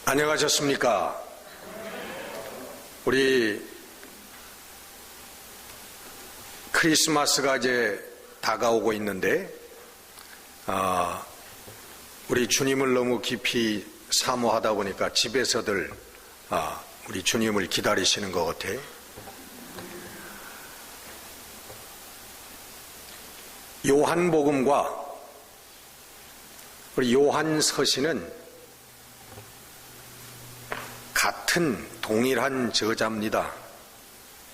안녕하셨습니까? 우리 크리스마스가 이제 다가오고 있는데 우리 주님을 너무 깊이 사모하다 보니까 집에서들 우리 주님을 기다리시는 것 같아. 요한복음과 우리 요한서신은 같은 동일한 저자입니다.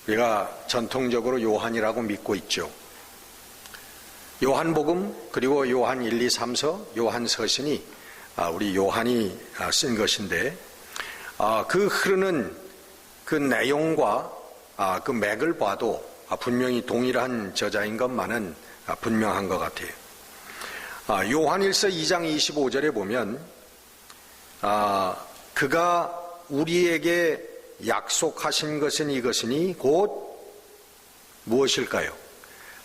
우리가 전통적으로 요한이라고 믿고 있죠. 요한복음 그리고 요한 1, 2, 3서 요한서신이 우리 요한이 쓴 것인데 그 흐르는 그 내용과 그 맥을 봐도 분명히 동일한 저자인 것만은 분명한 것 같아요. 요한일서 2장 25절에 보면 그가 우리에게 약속하신 것은 이것이니 곧 무엇일까요?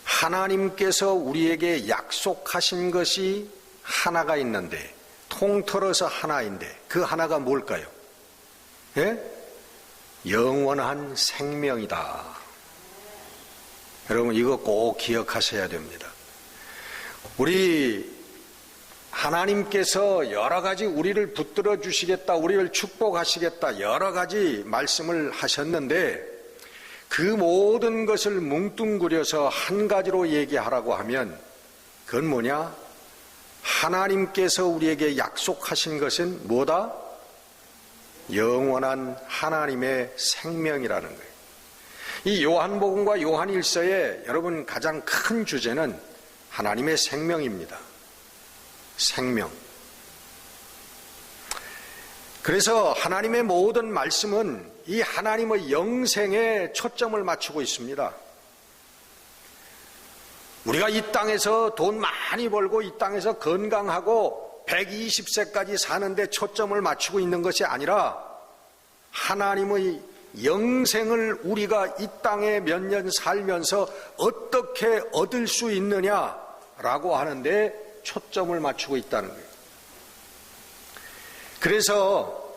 하나님께서 우리에게 약속하신 것이 하나가 있는데 통틀어서 하나인데 그 하나가 뭘까요? 예? 영원한 생명이다. 여러분 이거 꼭 기억하셔야 됩니다. 우리 하나님께서 여러 가지 우리를 붙들어 주시겠다, 우리를 축복하시겠다 여러 가지 말씀을 하셨는데 그 모든 것을 뭉뚱그려서 한 가지로 얘기하라고 하면 그건 뭐냐? 하나님께서 우리에게 약속하신 것은 뭐다? 영원한 하나님의 생명이라는 거예요. 이 요한복음과 요한일서의 여러분 가장 큰 주제는 하나님의 생명입니다. 생명. 그래서 하나님의 모든 말씀은 이 하나님의 영생에 초점을 맞추고 있습니다. 우리가 이 땅에서 돈 많이 벌고 이 땅에서 건강하고 120세까지 사는데 초점을 맞추고 있는 것이 아니라 하나님의 영생을 우리가 이 땅에 몇 년 살면서 어떻게 얻을 수 있느냐라고 하는데 초점을 맞추고 있다는 거예요. 그래서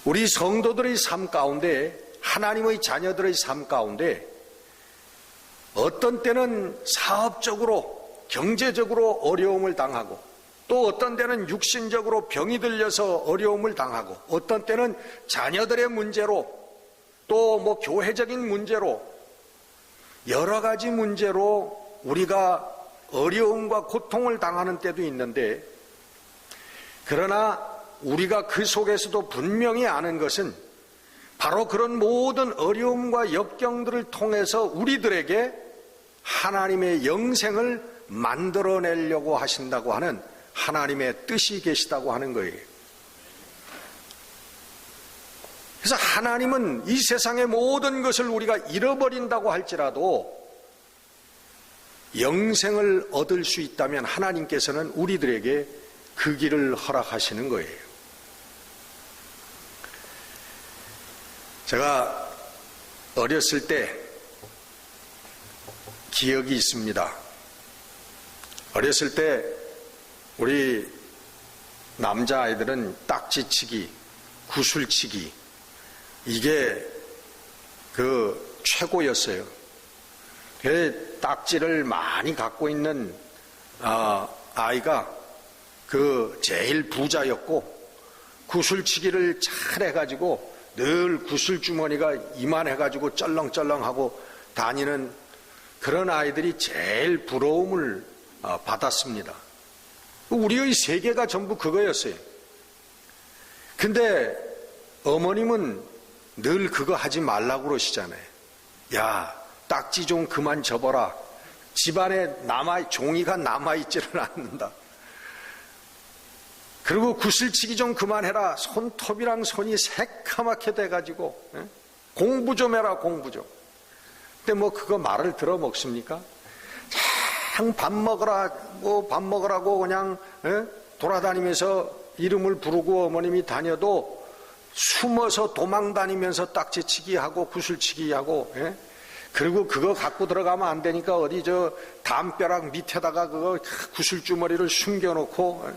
우리 성도들의 삶 가운데 하나님의 자녀들의 삶 가운데 어떤 때는 사업적으로 경제적으로 어려움을 당하고 또 어떤 때는 육신적으로 병이 들려서 어려움을 당하고 어떤 때는 자녀들의 문제로 또 뭐 교회적인 문제로 여러 가지 문제로 우리가 어려움과 고통을 당하는 때도 있는데 그러나 우리가 그 속에서도 분명히 아는 것은 바로 그런 모든 어려움과 역경들을 통해서 우리들에게 하나님의 영생을 만들어내려고 하신다고 하는 하나님의 뜻이 계시다고 하는 거예요. 그래서 하나님은 이 세상의 모든 것을 우리가 잃어버린다고 할지라도 영생을 얻을 수 있다면 하나님께서는 우리들에게 그 길을 허락하시는 거예요. 제가 어렸을 때 기억이 있습니다. 어렸을 때 우리 남자아이들은 딱지치기, 구슬치기 이게 그 최고였어요. 그 딱지를 많이 갖고 있는 아이가 그 제일 부자였고 구슬치기를 잘 해가지고 늘 구슬주머니가 이만해가지고 쩔렁쩔렁하고 다니는 그런 아이들이 제일 부러움을 받았습니다. 우리의 세계가 전부 그거였어요. 근데 어머님은 늘 그거 하지 말라고 그러시잖아요. 야, 딱지 좀 그만 접어라. 집안에 종이가 남아있지를 않는다. 그리고 구슬치기 좀 그만해라. 손톱이랑 손이 새카맣게 돼가지고 공부 좀 해라, 공부 좀. 근데 뭐 그거 말을 들어 먹습니까? 참 밥 먹으라, 뭐 밥 먹으라고 그냥 돌아다니면서 이름을 부르고 어머님이 다녀도 숨어서 도망 다니면서 딱지치기 하고 구슬치기 하고 그리고 그거 갖고 들어가면 안 되니까 어디 저 담벼락 밑에다가 그거 구슬주머니를 숨겨놓고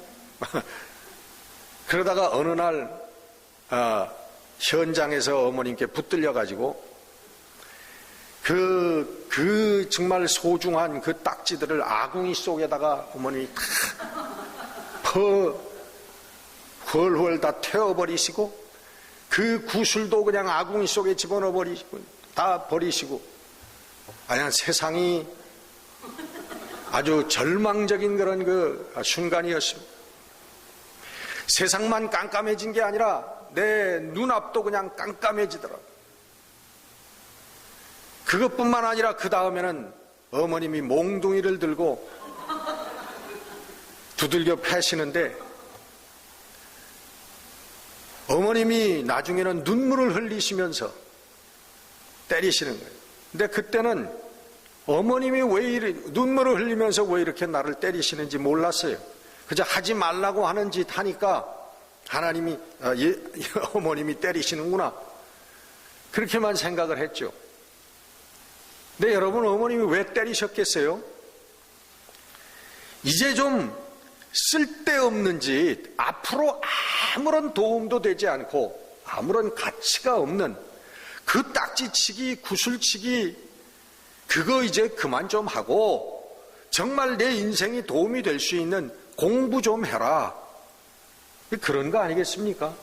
그러다가 어느 날 현장에서 어머님께 붙들려가지고 그 정말 소중한 그 딱지들을 아궁이 속에다가 어머님이 훨훨 다 태워버리시고, 그 구슬도 그냥 아궁이 속에 집어넣어 버리시고, 다 버리시고, 그냥 세상이 아주 절망적인 그런 그 순간이었습니다. 세상만 깜깜해진 게 아니라 내 눈앞도 그냥 깜깜해지더라고요. 그것뿐만 아니라 그 다음에는 어머님이 몽둥이를 들고 두들겨 패시는데, 어머님이 나중에는 눈물을 흘리시면서 때리시는 거예요. 근데 그때는 어머님이 왜 눈물을 흘리면서 왜 이렇게 나를 때리시는지 몰랐어요. 그저 하지 말라고 하는 짓 하니까 하나님이 어머님이 때리시는구나, 그렇게만 생각을 했죠. 근데 여러분, 어머님이 왜 때리셨겠어요? 이제 좀 쓸데없는 짓, 앞으로 아무런 도움도 되지 않고 아무런 가치가 없는 그 딱지치기, 구슬치기, 그거 이제 그만 좀 하고 정말 내 인생이 도움이 될 수 있는 공부 좀 해라, 그런 거 아니겠습니까?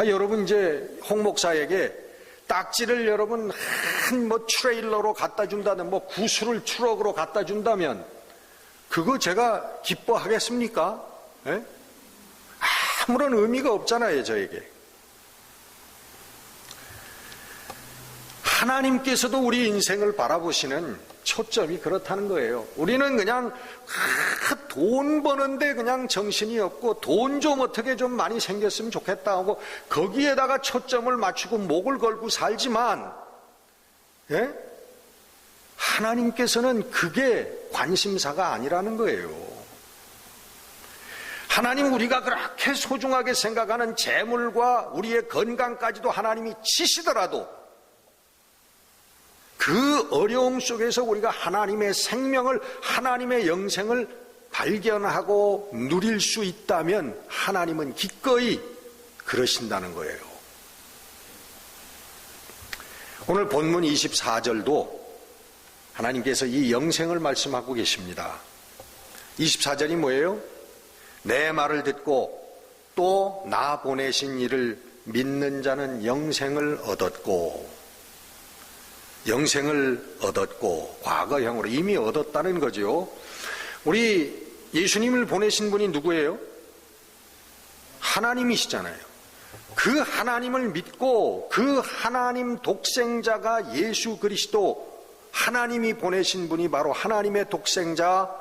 여러분, 이제 홍 목사에게 딱지를 여러분 한 트레일러로 갖다 준다면, 구슬을 트럭으로 갖다 준다면 그거 제가 기뻐하겠습니까? 예? 아무런 의미가 없잖아요, 저에게. 하나님께서도 우리 인생을 바라보시는 초점이 그렇다는 거예요. 우리는 그냥 돈 버는데 그냥 정신이 없고, 돈 좀 어떻게 좀 많이 생겼으면 좋겠다 하고 거기에다가 초점을 맞추고 목을 걸고 살지만, 예? 하나님께서는 그게 관심사가 아니라는 거예요. 하나님, 우리가 그렇게 소중하게 생각하는 재물과 우리의 건강까지도 하나님이 치시더라도 그 어려움 속에서 우리가 하나님의 생명을, 하나님의 영생을 발견하고 누릴 수 있다면 하나님은 기꺼이 그러신다는 거예요. 오늘 본문 24절도 하나님께서 이 영생을 말씀하고 계십니다. 24절이 뭐예요? 내 말을 듣고 또 나 보내신 이를 믿는 자는 영생을 얻었고, 영생을 얻었고, 과거형으로 이미 얻었다는 거죠. 우리 예수님을 보내신 분이 누구예요? 하나님이시잖아요. 그 하나님을 믿고 그 하나님 독생자가 예수 그리스도, 하나님이 보내신 분이 바로 하나님의 독생자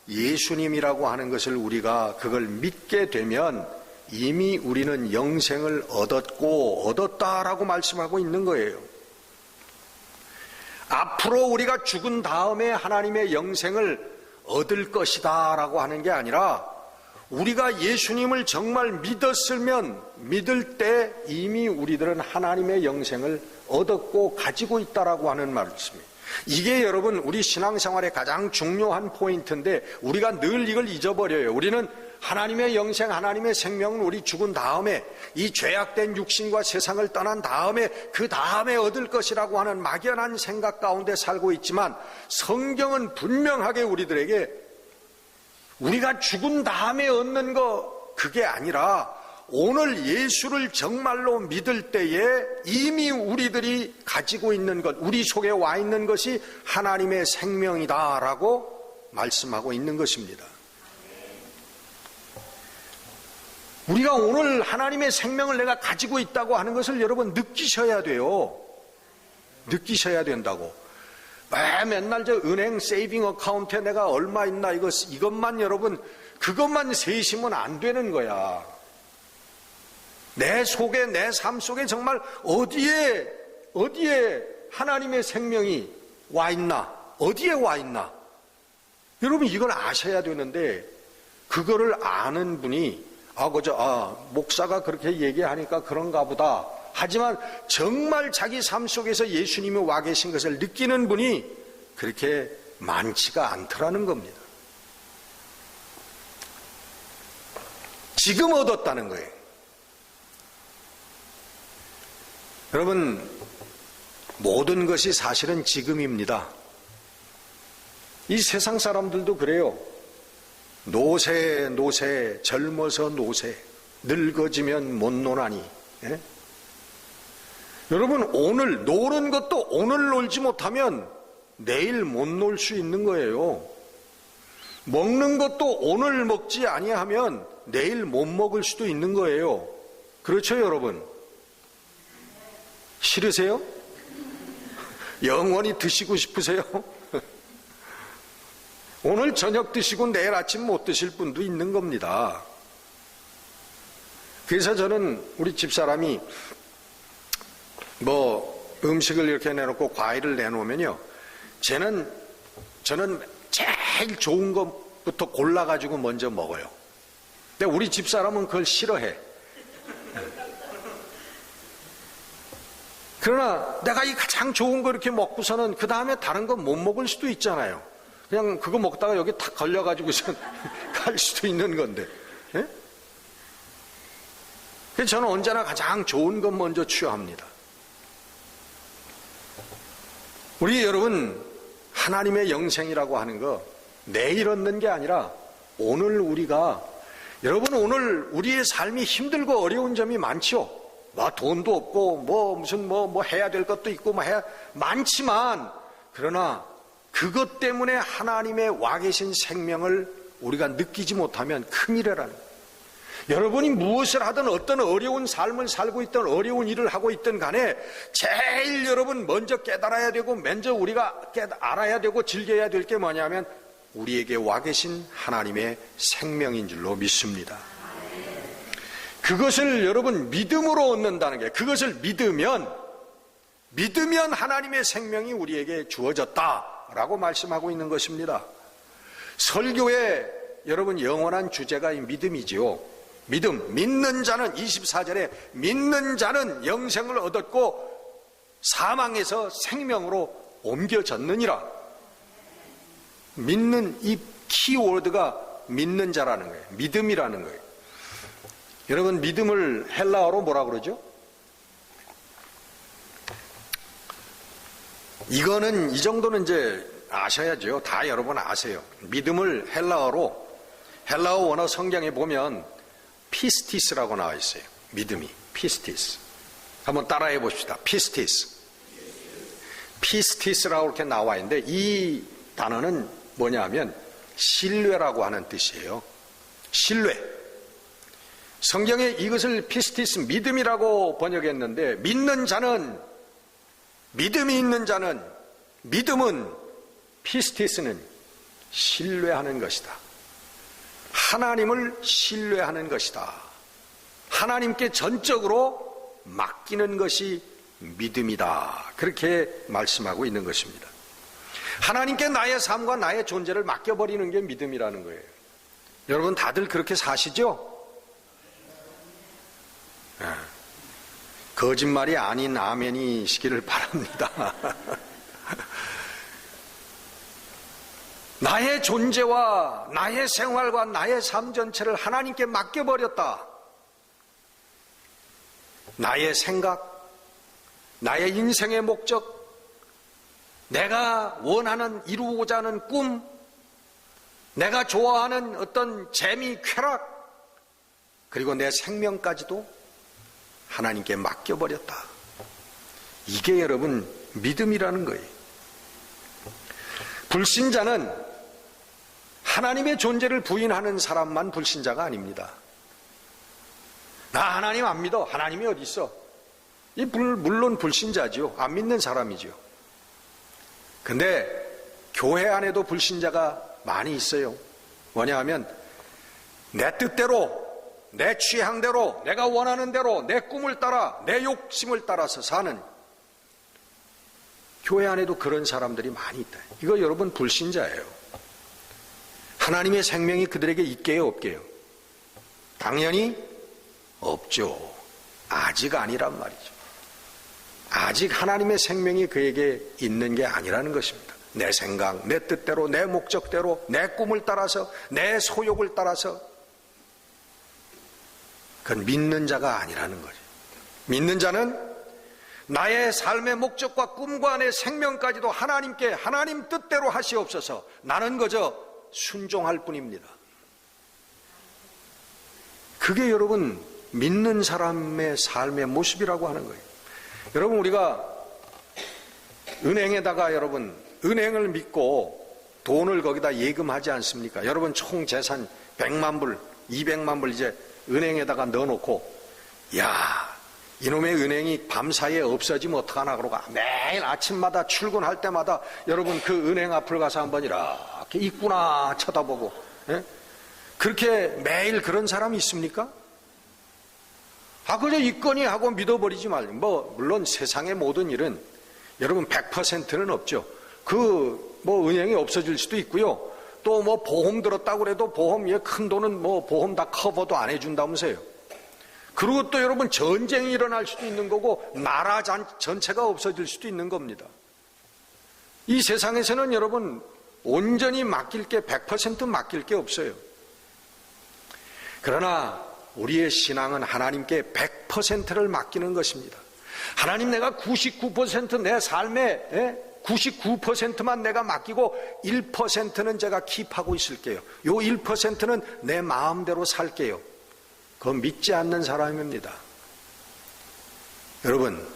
예수님이라고 하는 것을 우리가 그걸 믿게 되면 이미 우리는 영생을 얻었고 얻었다라고 말씀하고 있는 거예요. 앞으로 우리가 죽은 다음에 하나님의 영생을 얻을 것이다 라고 하는 게 아니라, 우리가 예수님을 정말 믿었으면 믿을 때 이미 우리들은 하나님의 영생을 얻었고 가지고 있다라고 하는 말씀이에요. 이게 여러분 우리 신앙생활의 가장 중요한 포인트인데 우리가 늘 이걸 잊어버려요. 우리는 하나님의 영생, 하나님의 생명은 우리 죽은 다음에, 이 죄악된 육신과 세상을 떠난 다음에, 그 다음에 얻을 것이라고 하는 막연한 생각 가운데 살고 있지만, 성경은 분명하게 우리들에게 우리가 죽은 다음에 얻는 거, 그게 아니라 오늘 예수를 정말로 믿을 때에 이미 우리들이 가지고 있는 것, 우리 속에 와 있는 것이 하나님의 생명이다라고 말씀하고 있는 것입니다. 우리가 오늘 하나님의 생명을 내가 가지고 있다고 하는 것을 여러분 느끼셔야 돼요. 느끼셔야 된다고. 맨날 저 은행 세이빙 어카운트에 내가 얼마 있나, 이것만 여러분, 그것만 세시면 안 되는 거야. 내 속에, 내 삶 속에 정말 어디에 하나님의 생명이 와 있나, 어디에 와 있나, 여러분 이걸 아셔야 되는데, 그거를 아는 분이 목사가 그렇게 얘기하니까 그런가 보다 하지만 정말 자기 삶 속에서 예수님이 와 계신 것을 느끼는 분이 그렇게 많지가 않더라는 겁니다. 지금 얻었다는 거예요. 여러분, 모든 것이 사실은 지금입니다. 이 세상 사람들도 그래요. 노세 노세 젊어서 노세 늙어지면 못 노나니. 예? 여러분, 오늘 노는 것도 오늘 놀지 못하면 내일 못 놀 수 있는 거예요. 먹는 것도 오늘 먹지 아니하면 내일 못 먹을 수도 있는 거예요. 그렇죠, 여러분? 싫으세요? 영원히 드시고 싶으세요? 오늘 저녁 드시고 내일 아침 못 드실 분도 있는 겁니다. 그래서 저는 우리 집사람이 음식을 이렇게 내놓고 과일을 내놓으면요, 저는 제일 좋은 것부터 골라가지고 먼저 먹어요. 근데 우리 집사람은 그걸 싫어해. 그러나 내가 이 가장 좋은 거 이렇게 먹고서는 그 다음에 다른 거 못 먹을 수도 있잖아요. 그냥 그거 먹다가 여기 탁 걸려가지고선 갈 수도 있는 건데. 예? 그래서 저는 언제나 가장 좋은 것 먼저 취합니다. 우리 여러분, 하나님의 영생이라고 하는 거 내일 얻는 게 아니라 오늘 여러분, 오늘 우리의 삶이 힘들고 어려운 점이 많죠. 돈도 없고 무슨 해야 될 것도 있고 많지만, 그러나 그것 때문에 하나님의 와 계신 생명을 우리가 느끼지 못하면 큰일이라는 거예요. 여러분이 무엇을 하든 어떤 어려운 삶을 살고 있든 어려운 일을 하고 있든 간에 제일 여러분 먼저 깨달아야 되고 먼저 우리가 알아야 되고 즐겨야 될 게 뭐냐면 우리에게 와 계신 하나님의 생명인 줄로 믿습니다. 그것을 여러분 믿음으로 얻는다는 게, 그것을 믿으면 하나님의 생명이 우리에게 주어졌다라고 말씀하고 있는 것입니다. 설교의 여러분 영원한 주제가 이 믿음이지요. 믿는 자는 24절에 믿는 자는 영생을 얻었고 사망에서 생명으로 옮겨졌느니라. 믿는 이 키워드가 믿는 자라는 거예요. 믿음이라는 거예요. 여러분, 믿음을 헬라어로 뭐라 그러죠? 이거는 이 정도는 이제 아셔야죠. 다 여러분 아세요. 믿음을 헬라어 원어 성경에 보면 피스티스라고 나와 있어요. 믿음이 피스티스. 한번 따라해 봅시다. 피스티스라고 이렇게 나와 있는데 이 단어는 뭐냐면 신뢰라고 하는 뜻이에요. 신뢰. 성경에 이것을 피스티스, 믿음이라고 번역했는데, 믿음이 있는 자는, 믿음은, 피스티스는 신뢰하는 것이다. 하나님을 신뢰하는 것이다. 하나님께 전적으로 맡기는 것이 믿음이다. 그렇게 말씀하고 있는 것입니다. 하나님께 나의 삶과 나의 존재를 맡겨버리는 게 믿음이라는 거예요. 여러분 다들 그렇게 사시죠? 거짓말이 아닌 아멘이시기를 바랍니다. 나의 존재와 나의 생활과 나의 삶 전체를 하나님께 맡겨버렸다. 나의 생각, 나의 인생의 목적, 내가 원하는 이루고자 하는 꿈, 내가 좋아하는 어떤 재미, 쾌락, 그리고 내 생명까지도 하나님께 맡겨버렸다. 이게 여러분 믿음이라는 거예요. 불신자는 하나님의 존재를 부인하는 사람만 불신자가 아닙니다. 나 하나님 안 믿어. 하나님이 어디 있어? 물론 불신자죠. 안 믿는 사람이죠. 근데 교회 안에도 불신자가 많이 있어요. 뭐냐 하면 내 뜻대로, 내 취향대로, 내가 원하는 대로, 내 꿈을 따라, 내 욕심을 따라서 사는, 교회 안에도 그런 사람들이 많이 있다. 이거 여러분 불신자예요. 하나님의 생명이 그들에게 있게요, 없게요? 당연히 없죠. 아직 아니란 말이죠. 아직 하나님의 생명이 그에게 있는 게 아니라는 것입니다. 내 생각, 내 뜻대로, 내 목적대로, 내 꿈을 따라서, 내 소욕을 따라서, 그건 믿는 자가 아니라는 거죠. 믿는 자는 나의 삶의 목적과 꿈과 내 생명까지도 하나님께 하나님 뜻대로 하시옵소서. 나는 그저 순종할 뿐입니다. 그게 여러분 믿는 사람의 삶의 모습이라고 하는 거예요. 여러분, 우리가 은행에다가 여러분 은행을 믿고 돈을 거기다 예금하지 않습니까? 여러분 총 재산 100만 불, 200만 불 이제 은행에다가 넣어놓고, 야, 이놈의 은행이 밤사이에 없어지면 어떡하나 그러고 매일 아침마다 출근할 때마다 여러분 그 은행 앞을 가서 한번 이렇게 있구나 쳐다보고, 예? 그렇게 매일 그런 사람이 있습니까? 그저 있거니 하고 믿어버리지 말고. 물론 세상의 모든 일은 여러분 100%는 없죠. 은행이 없어질 수도 있고요. 또 보험 들었다고 그래도 보험에 큰 돈은 보험 다 커버도 안 해준다면서요. 그리고 또 여러분 전쟁이 일어날 수도 있는 거고 나라 전체가 없어질 수도 있는 겁니다. 이 세상에서는 여러분 온전히 맡길 게 100% 맡길 게 없어요. 그러나 우리의 신앙은 하나님께 100%를 맡기는 것입니다. 하나님, 내가 99% 내 삶에 99%만 내가 맡기고 1%는 제가 킵하고 있을게요. 요 1%는 내 마음대로 살게요. 그거 믿지 않는 사람입니다. 여러분,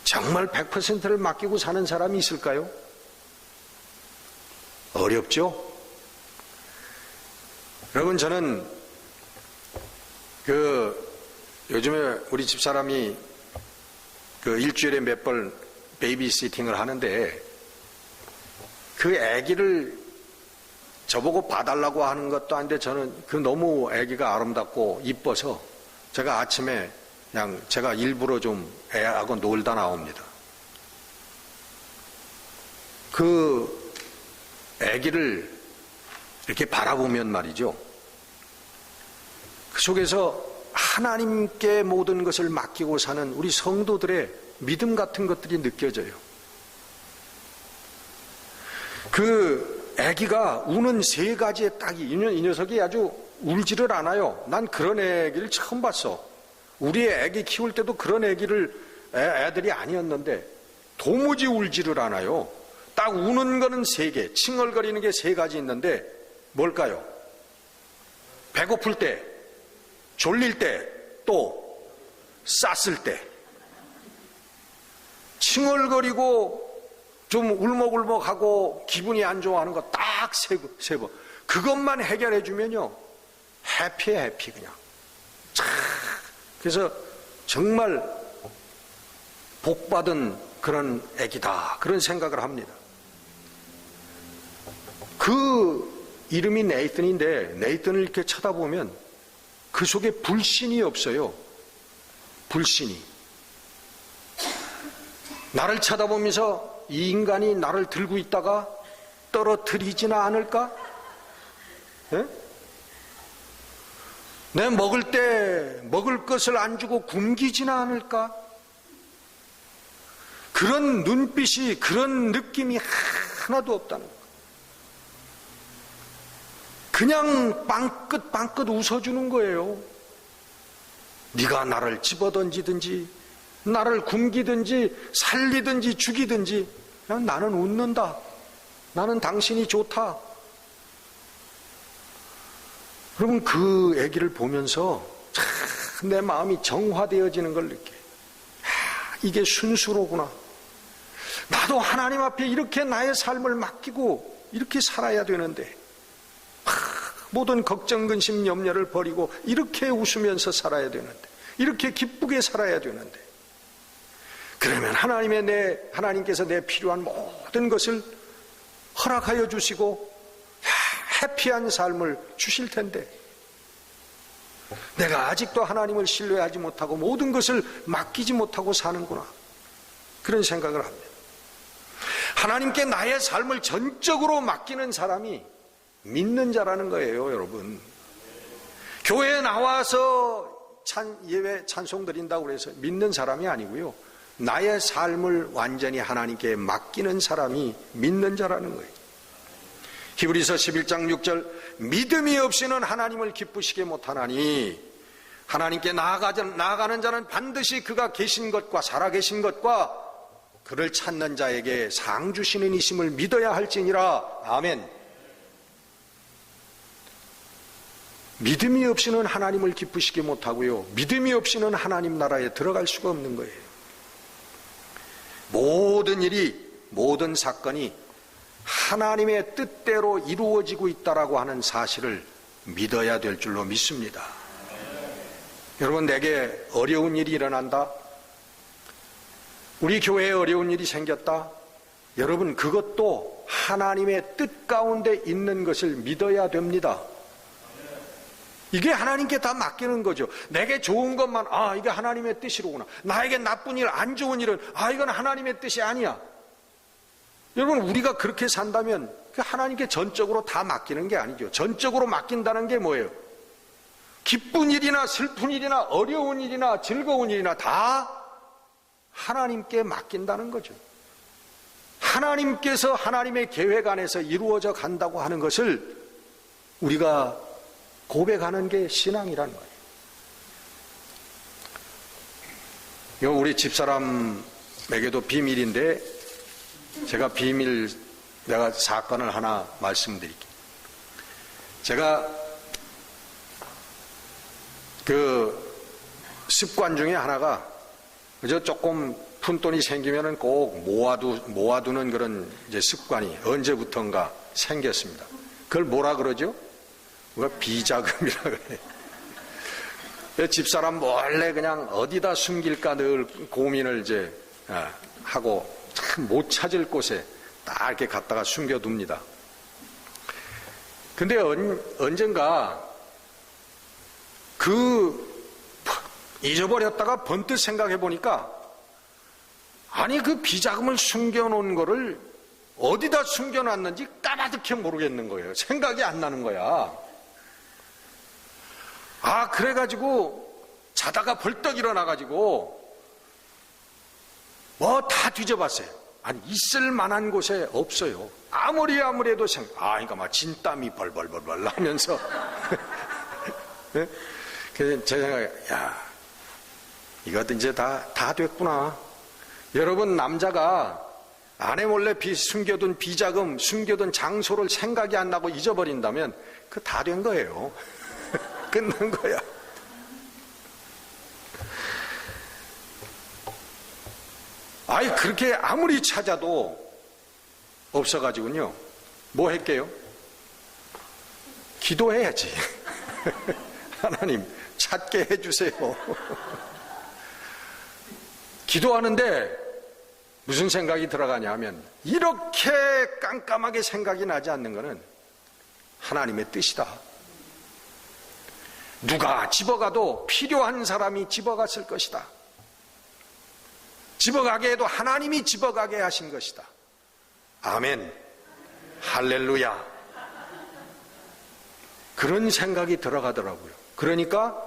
정말 100%를 맡기고 사는 사람이 있을까요? 어렵죠? 여러분, 저는 요즘에 우리 집사람이 일주일에 몇 번 베이비시팅을 하는데, 그 아기를 저보고 봐달라고 하는 것도 아닌데, 저는 너무 아기가 아름답고 이뻐서 제가 아침에 그냥 제가 일부러 좀 애하고 놀다 나옵니다. 그 아기를 이렇게 바라보면 말이죠, 그 속에서 하나님께 모든 것을 맡기고 사는 우리 성도들의 믿음 같은 것들이 느껴져요. 그 아기가 우는 세 가지의 딱이, 이 녀석이 아주 울지를 않아요. 난 그런 아기를 처음 봤어. 우리 아기 키울 때도 그런 애들이 아니었는데 도무지 울지를 않아요. 딱 우는 거는 세 개, 칭얼거리는 게 세 가지 있는데 뭘까요? 배고플 때, 졸릴 때, 또 쌌을 때. 칭얼거리고 좀 울먹울먹하고 기분이 안 좋아하는 거 딱 세 번. 그것만 해결해 주면요, 해피해, 해피. 그냥 그래서 정말 복받은 그런 애기다, 그런 생각을 합니다. 그 이름이 네이튼인데, 네이튼을 이렇게 쳐다보면 그 속에 불신이 없어요. 불신이. 나를 쳐다보면서 이 인간이 나를 들고 있다가 떨어뜨리지나 않을까? 예? 내 먹을 때 먹을 것을 안 주고 굶기지나 않을까? 그런 눈빛이, 그런 느낌이 하나도 없다는 거예요. 그냥 빵긋빵긋 웃어주는 거예요. 네가 나를 집어던지든지 나를 굶기든지 살리든지 죽이든지 그냥 나는 웃는다. 나는 당신이 좋다. 여러분, 그 아기를 보면서 참 내 마음이 정화되어지는 걸 느껴요. 이게 순수로구나. 나도 하나님 앞에 이렇게 나의 삶을 맡기고 이렇게 살아야 되는데, 모든 걱정, 근심, 염려를 버리고 이렇게 웃으면서 살아야 되는데, 이렇게 기쁘게 살아야 되는데, 그러면 하나님께서 내 필요한 모든 것을 허락하여 주시고 해피한 삶을 주실 텐데, 내가 아직도 하나님을 신뢰하지 못하고 모든 것을 맡기지 못하고 사는구나, 그런 생각을 합니다. 하나님께 나의 삶을 전적으로 맡기는 사람이 믿는 자라는 거예요, 여러분. 교회에 나와서 예배 찬송 드린다고 해서 믿는 사람이 아니고요, 나의 삶을 완전히 하나님께 맡기는 사람이 믿는 자라는 거예요. 히브리서 11장 6절, 믿음이 없이는 하나님을 기쁘시게 못하나니 하나님께 나아가는 자는 반드시 그가 계신 것과 살아계신 것과 그를 찾는 자에게 상 주시는 이심을 믿어야 할지니라. 아멘. 믿음이 없이는 하나님을 기쁘시게 못하고요, 믿음이 없이는 하나님 나라에 들어갈 수가 없는 거예요. 모든 일이, 모든 사건이 하나님의 뜻대로 이루어지고 있다라고 하는 사실을 믿어야 될 줄로 믿습니다. 여러분, 내게 어려운 일이 일어난다, 우리 교회에 어려운 일이 생겼다, 여러분, 그것도 하나님의 뜻 가운데 있는 것을 믿어야 됩니다. 이게 하나님께 다 맡기는 거죠. 내게 좋은 것만, 이게 하나님의 뜻이로구나. 나에게 나쁜 일, 안 좋은 일은, 이건 하나님의 뜻이 아니야. 여러분, 우리가 그렇게 산다면 하나님께 전적으로 다 맡기는 게 아니죠. 전적으로 맡긴다는 게 뭐예요? 기쁜 일이나 슬픈 일이나 어려운 일이나 즐거운 일이나 다 하나님께 맡긴다는 거죠. 하나님께서 하나님의 계획 안에서 이루어져 간다고 하는 것을 우리가 고백하는 게 신앙이라는 거예요. 우리 집사람에게도 비밀인데, 제가 내가 사건을 하나 말씀드릴게요. 제가 그 습관 중에 하나가, 그저 조금 푼돈이 생기면은 꼭 모아두는 그런 이제 습관이 언제부턴가 생겼습니다. 그걸 뭐라 그러죠? 비자금이라 그래요. 집사람 몰래 그냥 어디다 숨길까 늘 고민을 이제 하고 참 못 찾을 곳에 딱 이렇게 갖다가 숨겨둡니다. 근데 언젠가 잊어버렸다가 번뜩 생각해 보니까, 아니 그 비자금을 숨겨놓은 거를 어디다 숨겨놨는지 까마득히 모르겠는 거예요. 생각이 안 나는 거야. 그래가지고 자다가 벌떡 일어나가지고 뭐 다 뒤져봤어요. 아니 있을 만한 곳에 없어요. 아무리 해도 그러니까 막 진땀이 벌벌벌벌 나면서 그래서 제 생각에, 이것도 이제 다 됐구나. 여러분, 남자가 아내 몰래 숨겨둔 비자금, 숨겨둔 장소를 생각이 안 나고 잊어버린다면 그 다 된 거예요. 끝난 거야. 그렇게 아무리 찾아도 없어가지고요, 뭐 할게요? 기도해야지. 하나님 찾게 해주세요. 기도하는데 무슨 생각이 들어가냐 하면, 이렇게 깜깜하게 생각이 나지 않는 것은 하나님의 뜻이다. 누가 집어가도 필요한 사람이 집어갔을 것이다. 집어가게 해도 하나님이 집어가게 하신 것이다. 아멘. 할렐루야. 그런 생각이 들어가더라고요. 그러니까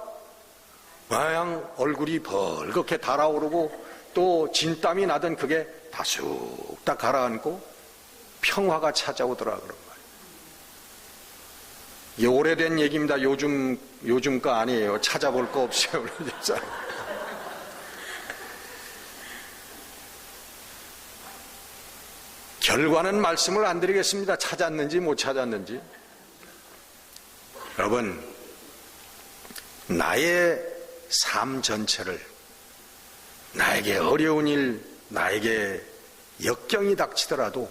마냥 얼굴이 벌겋게 달아오르고 또 진땀이 나던 그게 다 쑥 다 가라앉고 평화가 찾아오더라 그런 거예요. 이게 오래된 얘기입니다. 요즘 거 아니에요. 찾아볼 거 없어요. 결과는 말씀을 안 드리겠습니다. 찾았는지 못 찾았는지. 여러분, 나의 삶 전체를, 나에게 어려운 일, 나에게 역경이 닥치더라도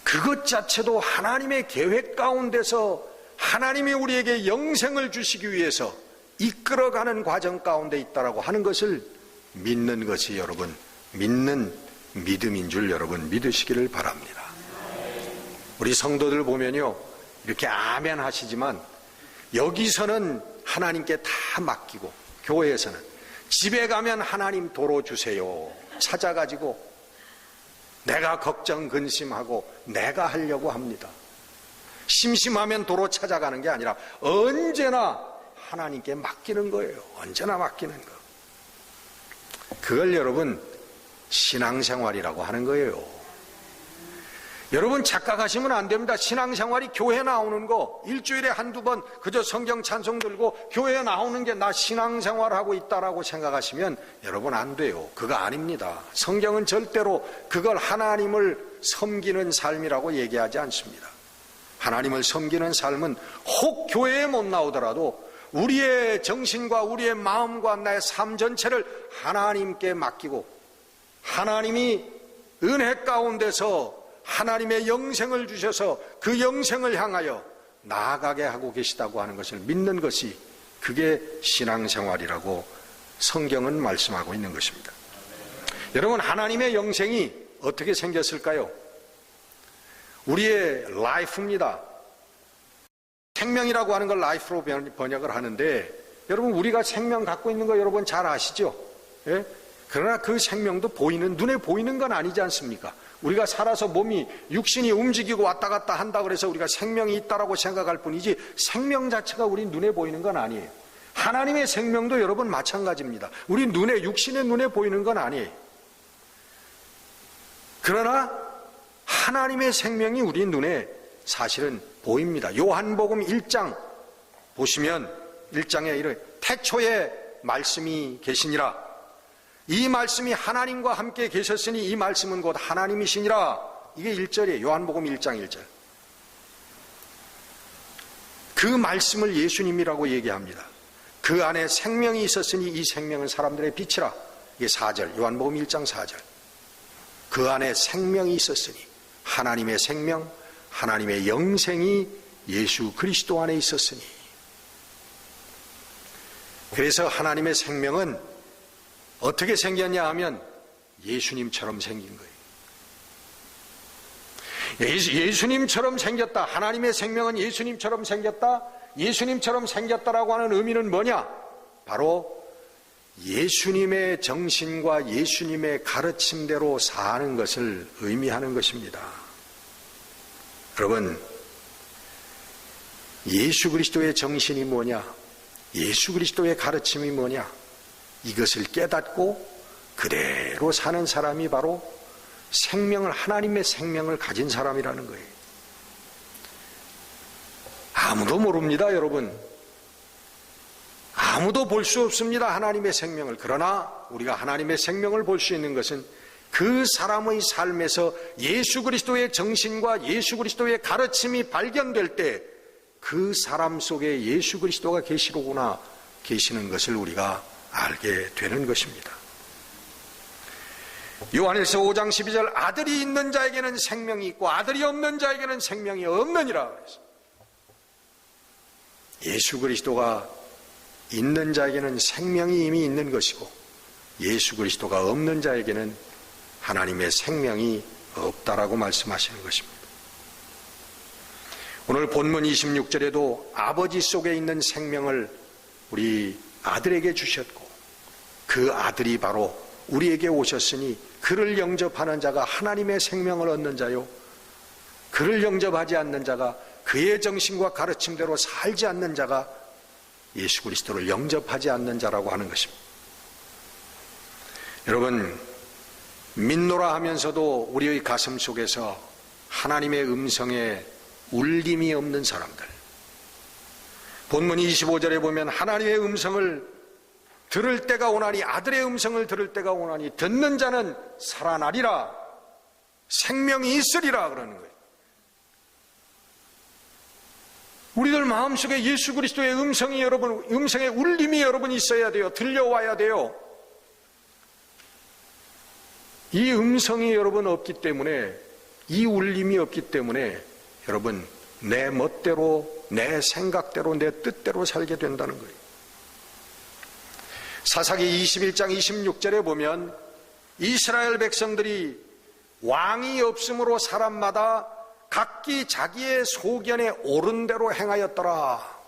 그것 자체도 하나님의 계획 가운데서 하나님이 우리에게 영생을 주시기 위해서 이끌어가는 과정 가운데 있다라고 하는 것을 믿는 것이 여러분, 믿는 믿음인 줄 여러분 믿으시기를 바랍니다. 우리 성도들 보면요, 이렇게 아멘 하시지만 여기서는 하나님께 다 맡기고, 교회에서는 집에 가면 하나님 도로 주세요 찾아가지고 내가 걱정 근심하고 내가 하려고 합니다. 심심하면 도로 찾아가는 게 아니라 언제나 하나님께 맡기는 거예요. 언제나 맡기는 거. 그걸 여러분 신앙생활이라고 하는 거예요. 여러분 착각하시면 안 됩니다. 신앙생활이 교회 나오는 거, 일주일에 한두 번 그저 성경 찬송 들고 교회 나오는 게 나 신앙생활하고 있다라고 생각하시면 여러분 안 돼요. 그거 아닙니다. 성경은 절대로 그걸 하나님을 섬기는 삶이라고 얘기하지 않습니다. 하나님을 섬기는 삶은 혹 교회에 못 나오더라도 우리의 정신과 우리의 마음과 나의 삶 전체를 하나님께 맡기고 하나님이 은혜 가운데서 하나님의 영생을 주셔서 그 영생을 향하여 나아가게 하고 계시다고 하는 것을 믿는 것이 그게 신앙생활이라고 성경은 말씀하고 있는 것입니다. 여러분, 하나님의 영생이 어떻게 생겼을까요? 우리의 라이프입니다. 생명이라고 하는 걸 라이프로 번역을 하는데 여러분 우리가 생명 갖고 있는 거 여러분 잘 아시죠? 예? 그러나 그 생명도 보이는 눈에 보이는 건 아니지 않습니까? 우리가 살아서 몸이 육신이 움직이고 왔다 갔다 한다 그래서 우리가 생명이 있다라고 생각할 뿐이지 생명 자체가 우리 눈에 보이는 건 아니에요. 하나님의 생명도 여러분 마찬가지입니다. 우리 눈에 육신의 눈에 보이는 건 아니에요. 그러나 하나님의 생명이 우리 눈에 사실은 보입니다. 요한복음 1장 보시면 1장에 이르 태초에 말씀이 계시니라. 이 말씀이 하나님과 함께 계셨으니 이 말씀은 곧 하나님이시니라. 이게 1절이에요. 요한복음 1장 1절. 그 말씀을 예수님이라고 얘기합니다. 그 안에 생명이 있었으니 이 생명은 사람들의 빛이라. 이게 4절. 요한복음 1장 4절. 그 안에 생명이 있었으니 하나님의 생명, 하나님의 영생이 예수 그리스도 안에 있었으니. 그래서 하나님의 생명은 어떻게 생겼냐 하면 예수님처럼 생긴 거예요. 예수님처럼 생겼다. 하나님의 생명은 예수님처럼 생겼다. 예수님처럼 생겼다라고 하는 의미는 뭐냐? 바로 예수님의 정신과 예수님의 가르침대로 사는 것을 의미하는 것입니다. 여러분, 예수 그리스도의 정신이 뭐냐? 예수 그리스도의 가르침이 뭐냐? 이것을 깨닫고 그대로 사는 사람이 바로 생명을, 하나님의 생명을 가진 사람이라는 거예요. 아무도 모릅니다, 여러분. 아무도 볼 수 없습니다, 하나님의 생명을. 그러나 우리가 하나님의 생명을 볼 수 있는 것은 그 사람의 삶에서 예수 그리스도의 정신과 예수 그리스도의 가르침이 발견될 때 그 사람 속에 예수 그리스도가 계시로구나, 계시는 것을 우리가 알게 되는 것입니다. 요한일서 5장 12절 아들이 있는 자에게는 생명이 있고 아들이 없는 자에게는 생명이 없느니라. 예수 그리스도가 있는 자에게는 생명이 이미 있는 것이고 예수 그리스도가 없는 자에게는 하나님의 생명이 없다라고 말씀하시는 것입니다. 오늘 본문 26절에도 아버지 속에 있는 생명을 우리 아들에게 주셨고 그 아들이 바로 우리에게 오셨으니 그를 영접하는 자가 하나님의 생명을 얻는 자요, 그를 영접하지 않는 자가, 그의 정신과 가르침대로 살지 않는 자가 예수 그리스도를 영접하지 않는 자라고 하는 것입니다. 여러분, 믿노라 하면서도 우리의 가슴 속에서 하나님의 음성에 울림이 없는 사람들, 본문 25절에 보면 하나님의 음성을 들을 때가 오나니, 아들의 음성을 들을 때가 오나니 듣는 자는 살아나리라, 생명이 있으리라 그러는 거예요. 우리들 마음속에 예수 그리스도의 음성이 여러분, 음성의 울림이 여러분 있어야 돼요. 들려와야 돼요. 이 음성이 여러분 없기 때문에, 이 울림이 없기 때문에 여러분 내 멋대로, 내 생각대로, 내 뜻대로 살게 된다는 거예요. 사사기 21장 26절에 보면 이스라엘 백성들이 왕이 없으므로 사람마다 각기 자기의 소견에 옳은 대로 행하였더라.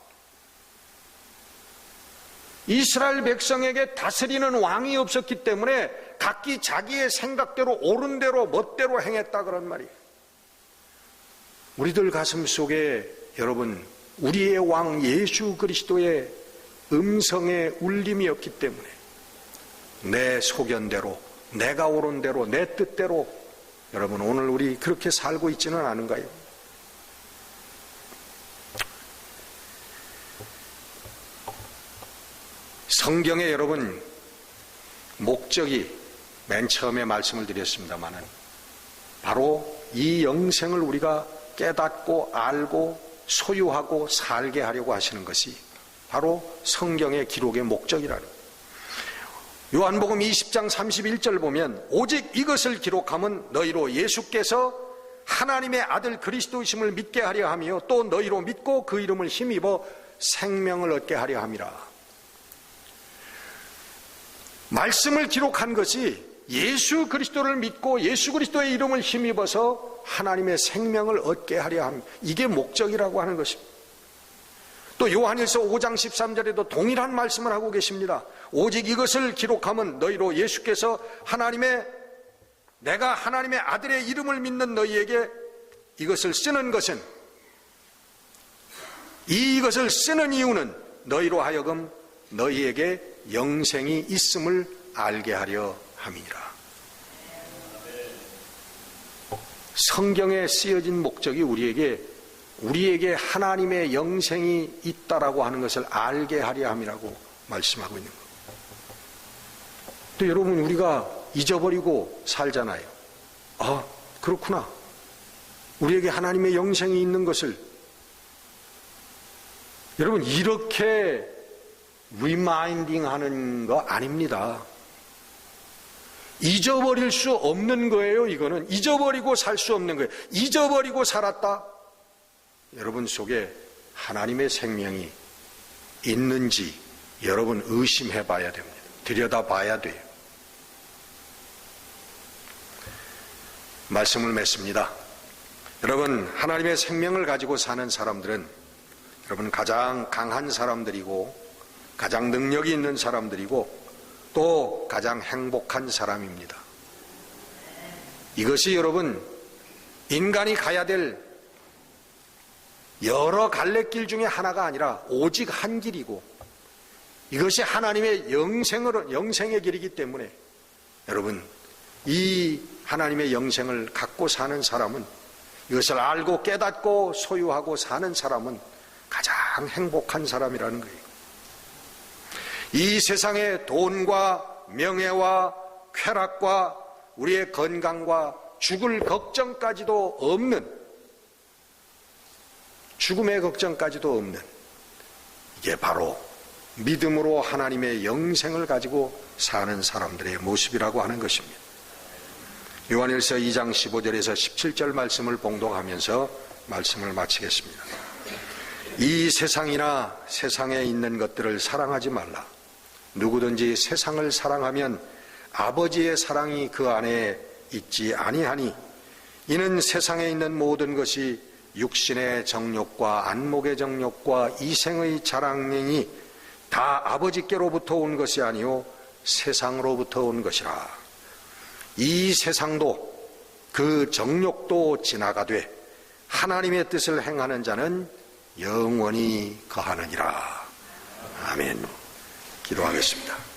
이스라엘 백성에게 다스리는 왕이 없었기 때문에 각기 자기의 생각대로 옳은 대로 멋대로 행했다 그런 말이에요. 우리들 가슴 속에 여러분 우리의 왕 예수 그리스도의 음성의 울림이 없기 때문에 내 소견대로, 내가 옳은 대로, 내 뜻대로 여러분, 오늘 우리 그렇게 살고 있지는 않은가요? 성경에 여러분 목적이 맨 처음에 말씀을 드렸습니다마는 바로 이 영생을 우리가 깨닫고 알고 소유하고 살게 하려고 하시는 것이 바로 성경의 기록의 목적이라는 거예요. 요한복음 20장 31절 보면 오직 이것을 기록함은 너희로 예수께서 하나님의 아들 그리스도이심을 믿게 하려 하며 또 너희로 믿고 그 이름을 힘입어 생명을 얻게 하려 함이라. 말씀을 기록한 것이 예수 그리스도를 믿고 예수 그리스도의 이름을 힘입어서 하나님의 생명을 얻게 하려 함, 이게 목적이라고 하는 것입니다. 또 요한일서 5장 13절에도 동일한 말씀을 하고 계십니다. 오직 이것을 기록함은 너희로 예수께서 내가 하나님의 아들의 이름을 믿는 너희에게 이것을 쓰는 것은, 이것을 쓰는 이유는 너희로 하여금 너희에게 영생이 있음을 알게 하려 함이니라. 성경에 쓰여진 목적이 우리에게 하나님의 영생이 있다라고 하는 것을 알게 하려 함이라고 말씀하고 있는 겁니다. 또 여러분, 우리가 잊어버리고 살잖아요. 아, 그렇구나. 우리에게 하나님의 영생이 있는 것을 여러분 이렇게 리마인딩 하는 거 아닙니다. 잊어버릴 수 없는 거예요. 이거는 잊어버리고 살 수 없는 거예요. 잊어버리고 살았다, 여러분 속에 하나님의 생명이 있는지 여러분 의심해 봐야 됩니다. 들여다 봐야 돼요. 말씀을 맺습니다. 여러분, 하나님의 생명을 가지고 사는 사람들은 여러분 가장 강한 사람들이고 가장 능력이 있는 사람들이고 또 가장 행복한 사람입니다. 이것이 여러분 인간이 가야 될 여러 갈래길 중에 하나가 아니라 오직 한 길이고, 이것이 하나님의 영생의 길이기 때문에 여러분 이 하나님의 영생을 갖고 사는 사람은, 이것을 알고 깨닫고 소유하고 사는 사람은 가장 행복한 사람이라는 거예요. 이 세상에 돈과 명예와 쾌락과 우리의 건강과 죽을 걱정까지도 없는, 죽음의 걱정까지도 없는, 이게 바로 믿음으로 하나님의 영생을 가지고 사는 사람들의 모습이라고 하는 것입니다. 요한일서 2장 15절에서 17절 말씀을 봉독하면서 말씀을 마치겠습니다. 이 세상이나 세상에 있는 것들을 사랑하지 말라. 누구든지 세상을 사랑하면 아버지의 사랑이 그 안에 있지 아니하니, 이는 세상에 있는 모든 것이 육신의 정욕과 안목의 정욕과 이생의 자랑이니 다 아버지께로부터 온 것이 아니요 세상으로부터 온 것이라. 이 세상도 그 정욕도 지나가되 하나님의 뜻을 행하는 자는 영원히 거하느니라. 아멘. 기도하겠습니다.